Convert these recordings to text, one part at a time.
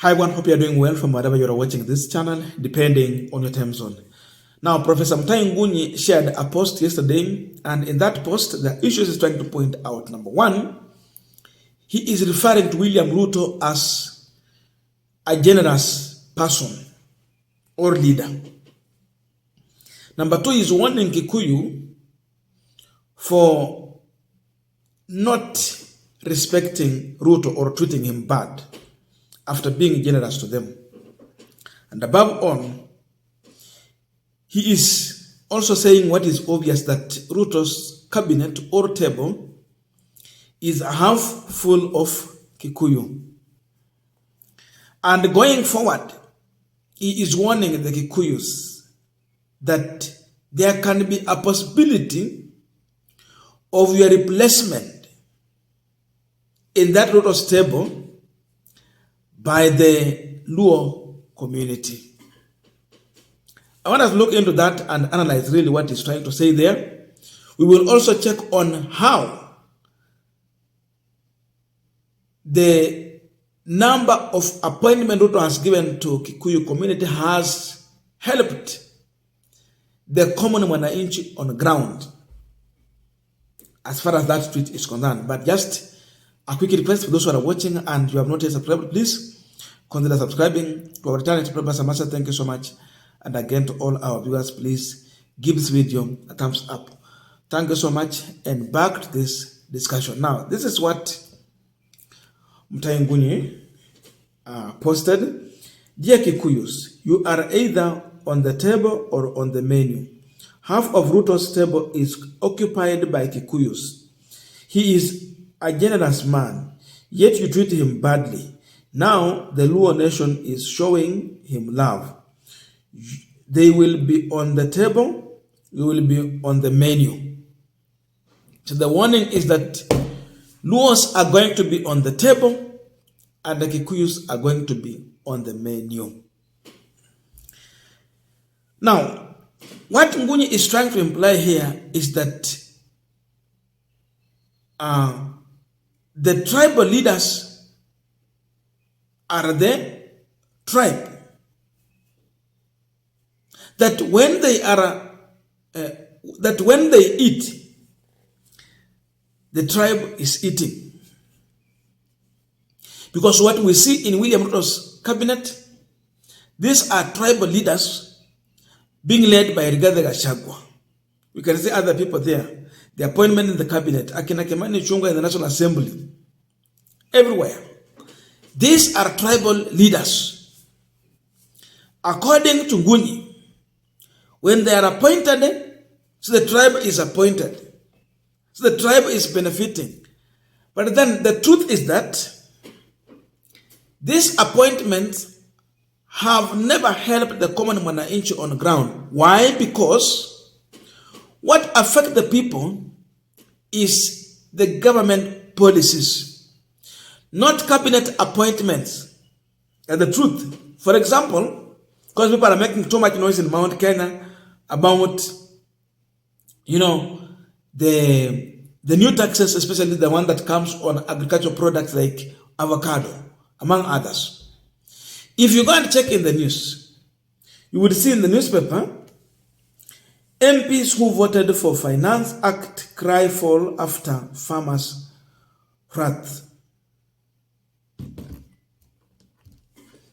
Hi everyone, hope you are doing well from wherever you are watching this channel, depending on your time zone. Now, Professor Mutahi Ngunyi shared a post yesterday, and in that post, the issues he's trying to point out. Number one, he is referring to William Ruto as a generous person or leader. Number two, he's warning Kikuyu for not respecting Ruto or treating him bad after being generous to them. And above all, he is also saying what is obvious, that Ruto's cabinet or table is half full of Kikuyu. And going forward, he is warning the Kikuyus that there can be a possibility of your replacement in that Ruto's table by the Luo community. I want us to look into that and analyze really what he's trying to say there. We will also check on how the number of appointment Ruto has given to Kikuyu community has helped the common mwananchi on the ground as far as that tweet is concerned. But just a quick request for those who are watching and you have not yet subscribed, please consider subscribing to our channel. Thank you so much. And again, to all our viewers, please give this video a thumbs up. Thank you so much. And back to this discussion. Now, this is what Mutahi Ngunyi posted. Dear Kikuyus, you are either on the table or on the menu. Half of Ruto's table is occupied by Kikuyus. He is a generous man, yet you treat him badly. Now the Luo nation is showing him love. They will be on the table, you will be on the menu. So the warning is that Luos are going to be on the table and the Kikuyus are going to be on the menu. Now, what Ngunyi is trying to imply here is that the tribal leaders are the tribe. That when they eat, the tribe is eating. Because what we see in William Ruto's cabinet, these are tribal leaders being led by Gachagwa. We can see other people there. The appointment in the cabinet, Akina Kimani Chunga in the National Assembly, everywhere. These are tribal leaders. According to Ngunyi, when they are appointed, so the tribe is appointed. So the tribe is benefiting. But then the truth is that these appointments have never helped the common mwananchi on the ground. Why? Because what affects the people is the government policies, not cabinet appointments. And the truth, for example, because people are making too much noise in Mount Kenya about, the new taxes, especially the one that comes on agricultural products like avocado, among others. If you go and check in the news, you would see in the newspaper, MPs who voted for Finance Act cry fall after farmers' wrath.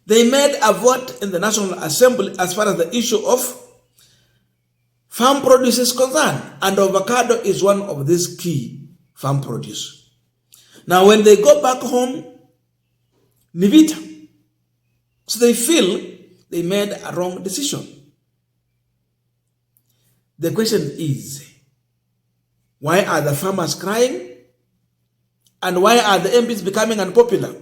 They made a vote in the National Assembly as far as the issue of farm produce is concerned, and avocado is one of these key farm produce. Now, when they go back home, Nivita, so they feel they made a wrong decision. The question is, why are the farmers crying? And why are the MPs becoming unpopular?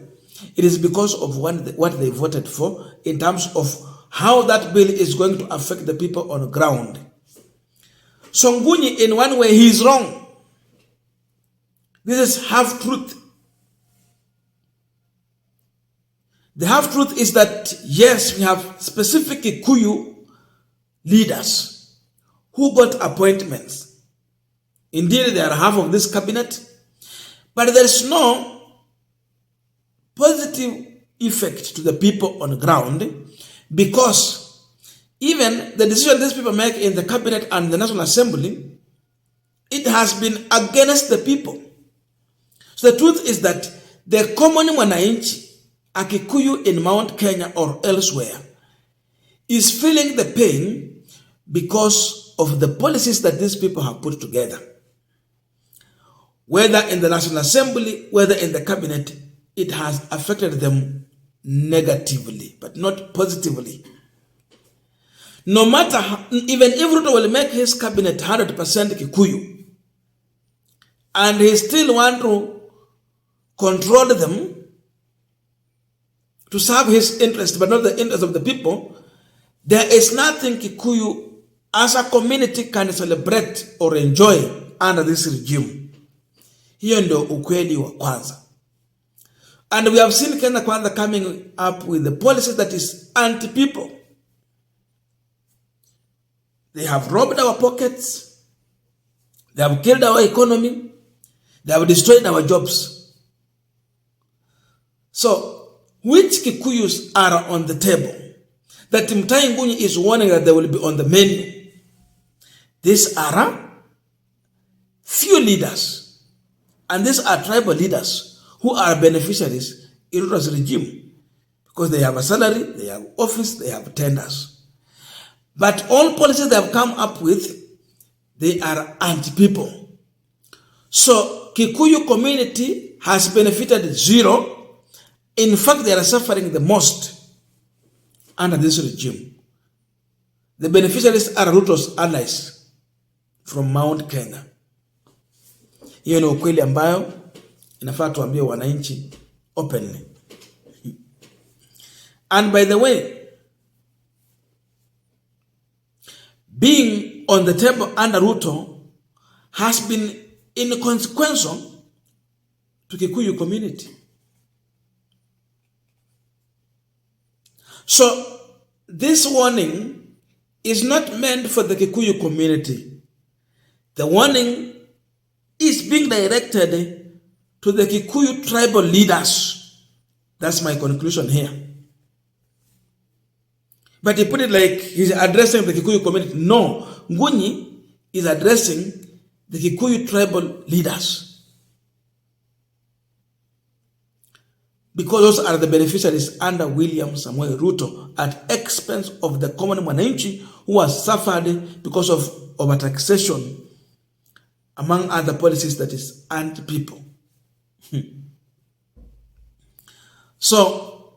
It is because of what they voted for in terms of how that bill is going to affect the people on the ground. So Ngunyi, in one way, he is wrong. This is half-truth. The half-truth is that, yes, we have specific Kikuyu leaders who got appointments. Indeed, they are half of this cabinet, but there is no positive effect to the people on the ground, because even the decision these people make in the cabinet and the National Assembly, it has been against the people. So the truth is that the common mwananchi, a Kikuyu in Mount Kenya or elsewhere, is feeling the pain because of the policies that these people have put together. Whether in the National Assembly, whether in the cabinet, it has affected them negatively, but not positively. No matter how, even if Ruto will make his cabinet 100% Kikuyu, and he still want to control them to serve his interest, but not the interest of the people, there is nothing Kikuyu as a community can celebrate or enjoy under this regime. Hiyo ndio ukweli wa kwanza. And we have seen Kenya Kwanza coming up with the policies that is anti-people. They have robbed our pockets. They have killed our economy. They have destroyed our jobs. So, which Kikuyus are on the table? That Mutahi Ngunyi is warning that they will be on the menu. These are few leaders. And these are tribal leaders who are beneficiaries in Ruto's regime. Because they have a salary, they have office, they have tenders. But all policies they have come up with, they are anti-people. So, Kikuyu community has benefited zero. In fact, they are suffering the most under this regime. The beneficiaries are Ruto's allies from Mount Kenya. Hiyo ni ukweli ambayo inafaa tuambie wananchi openly. And by the way, being on the table under Ruto has been inconsequential to Kikuyu community. So, this warning is not meant for the Kikuyu community. The warning is being directed to the Kikuyu tribal leaders. That's my conclusion here. But he put it like he's addressing the Kikuyu community. No, Ngunyi is addressing the Kikuyu tribal leaders. Because those are the beneficiaries under William Samuel Ruto at expense of the common mwananchi who has suffered because of overtaxation, among other policies that is anti-people. So,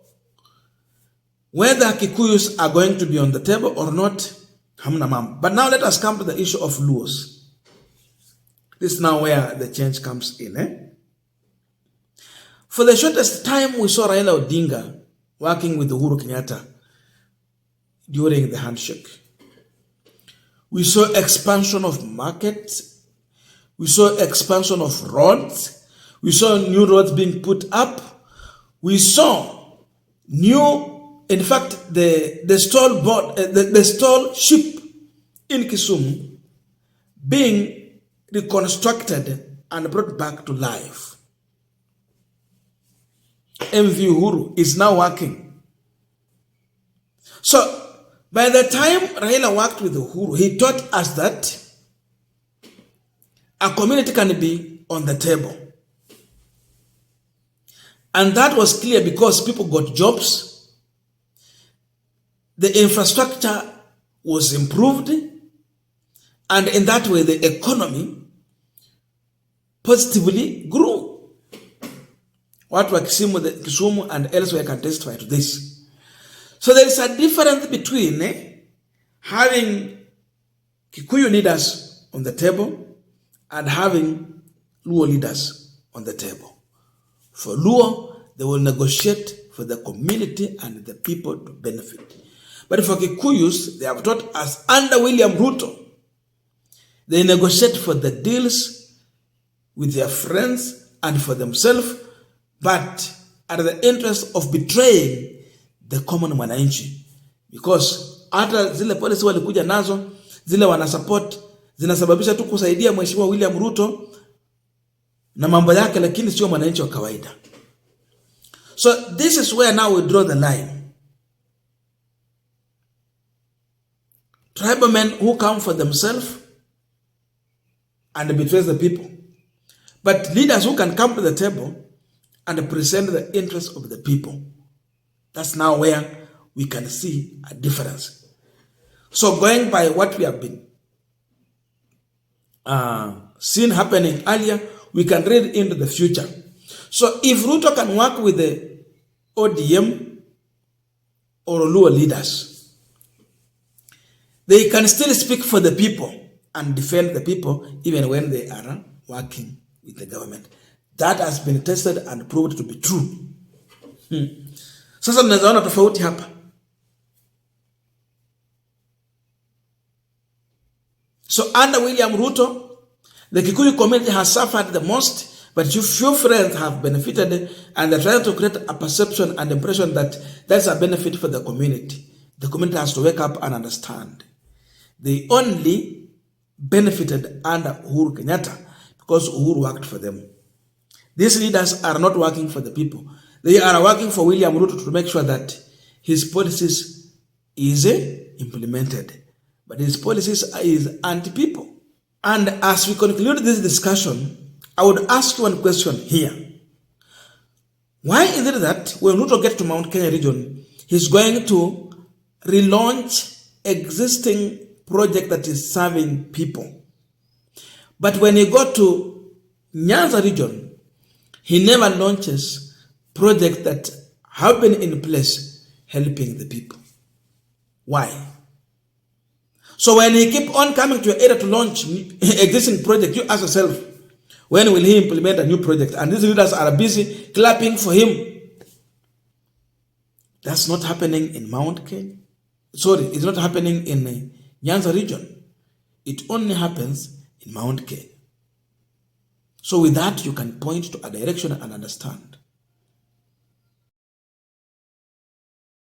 whether Kikuyus are going to be on the table or not, hamna mambo. But now let us come to the issue of Luos. This is now where the change comes in. For the shortest time, we saw Raila Odinga working with Uhuru Kenyatta during the handshake. We saw expansion of markets. We saw expansion of roads. We saw new roads being put up. We saw new, in fact, the stall ship in Kisumu being reconstructed and brought back to life. MV Uhuru is now working. So, by the time Raila worked with Uhuru, he taught us that a community can be on the table. And that was clear because people got jobs, the infrastructure was improved, and in that way the economy positively grew. Watu wa Kisumu and elsewhere can testify to this. So there is a difference between having Kikuyu leaders on the table and having Luo leaders on the table. For Luo, they will negotiate for the community and the people to benefit. But for Kikuyus, they have taught us under William Ruto, they negotiate for the deals with their friends and for themselves, but at the interest of betraying the common mwananchi. Because hata zile policy walikuja nazo, zile wanasupport, zinasababisha tu kusaidia mheshimiwa William Ruto na mambo yake, lakini sio mwananchi wa kawaida. So this is where now we draw the line. Tribal men who come for themselves and betray the people. But leaders who can come to the table and present the interests of the people. That's now where we can see a difference. So going by what we have been seen happening earlier, we can read into the future. So if Ruto can work with the ODM or Luo leaders, they can still speak for the people and defend the people even when they are working with the government. That has been tested and proved to be true. Sasa mnazaona tofauti hapa. So under William Ruto, the Kikuyu community has suffered the most, but few friends have benefited, and they're trying to create a perception and impression that that's a benefit for the community. The community has to wake up and understand. They only benefited under Uhuru Kenyatta because Uhuru worked for them. These leaders are not working for the people. They are working for William Ruto to make sure that his policies is implemented. But his policies is anti-people. And as we conclude this discussion, I would ask you one question here. Why is it that when Ruto gets to Mount Kenya region, he's going to relaunch existing project that is serving people? But when he got to Nyanza region, he never launches projects that have been in place helping the people. Why? So when he keep on coming to your area to launch existing project, you ask yourself, when will he implement a new project? And these leaders are busy clapping for him. That's not happening in Mount Kenya. Sorry, it's not happening in Nyanza region. It only happens in Mount Kenya. So with that, you can point to a direction and understand